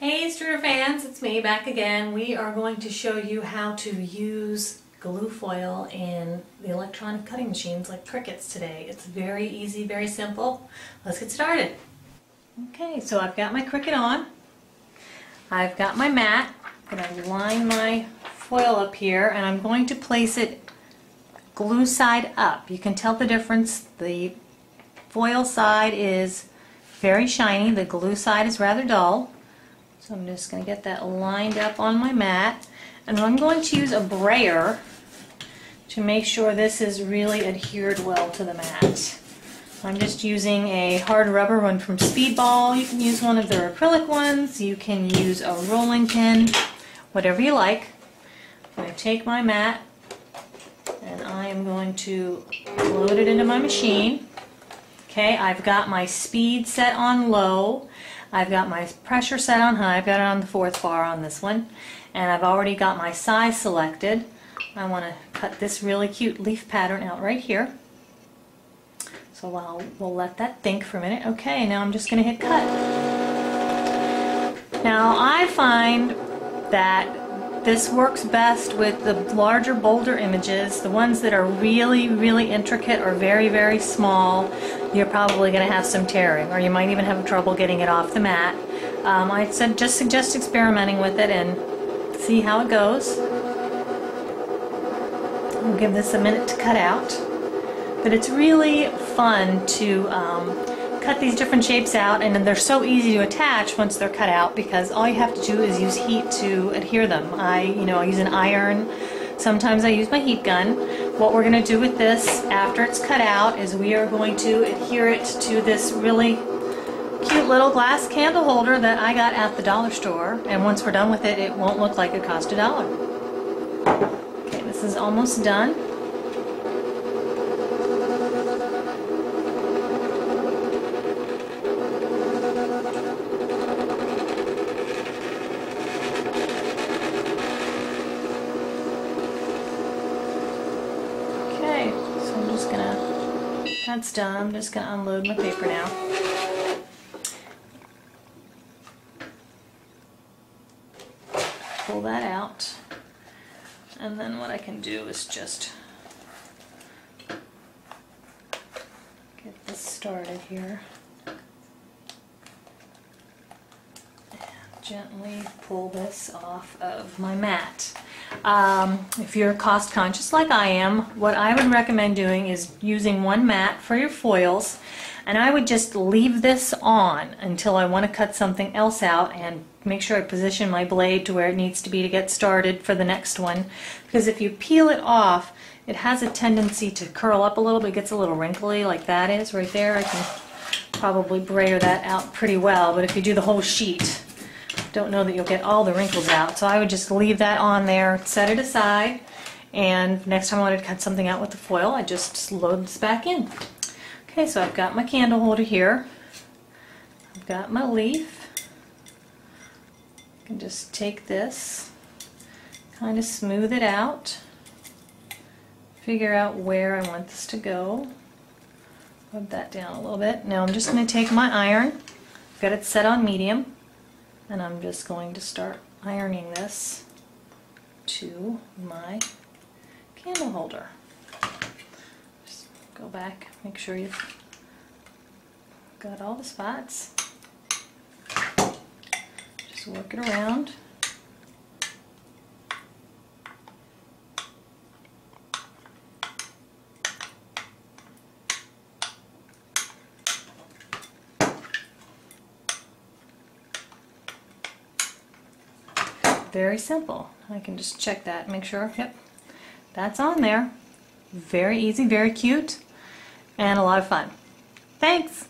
Hey Streeter fans, it's me back again. We are going to show you how to use glue foil in the electronic cutting machines like Cricut's today. It's very easy, very simple. Let's get started. Okay, so I've got my Cricut on. I've got my mat. I'm going to line my foil up here and I'm going to place it glue side up. You can tell the difference. The foil side is very shiny, the glue side is rather dull. So I'm just going to get that lined up on my mat, and I'm going to use a brayer to make sure this is really adhered well to the mat. I'm just using a hard rubber one from Speedball. You can use one of their acrylic ones, you can use a rolling pin, whatever you like. I'm going to take my mat and I am going to load it into my machine. Okay, I've got my speed set on low. I've got my pressure set on high. I've got it on the 4th bar on this one. And I've already got my size selected. I want to cut this really cute leaf pattern out right here. So we'll let that think for a minute. Okay, now I'm just going to hit cut. Now I find that this works best with the larger, bolder images. The ones that are really, really intricate or very, very small, you're probably going to have some tearing, or you might even have trouble getting it off the mat. I just suggest experimenting with it and see how it goes. We'll give this a minute to cut out. But it's really fun to cut these different shapes out, and they're so easy to attach once they're cut out because all you have to do is use heat to adhere them. I use an iron. Sometimes I use my heat gun. What we're going to do with this after it's cut out is we are going to adhere it to this really cute little glass candle holder that I got at the dollar store, and once we're done with it, it won't look like it cost $1. Okay, this is almost done. So I'm just gonna, that's done, I'm just gonna unload my paper now. Pull that out, and then what I can do is just get this started here. And gently pull this off of my mat. If you're cost conscious like I am, what I would recommend doing is using one mat for your foils, and I would just leave this on until I want to cut something else out and make sure I position my blade to where it needs to be to get started for the next one, because if you peel it off, it has a tendency to curl up a little bit. It gets a little wrinkly like that is right there. I can probably brayer that out pretty well, but if you do the whole sheet, don't know that you'll get all the wrinkles out. So I would just leave that on there, set it aside, and next time I wanted to cut something out with the foil, I just load this back in. Okay, so I've got my candle holder here. I've got my leaf. I can just take this, kind of smooth it out, figure out where I want this to go. Rub that down a little bit. Now I'm just going to take my iron. I've got it set on medium. And I'm just going to start ironing this to my candle holder. Just go back, make sure you've got all the spots. Just work it around. Very simple. I can just check that, make sure, yep, that's on there. Very easy, very cute, and a lot of fun. Thanks!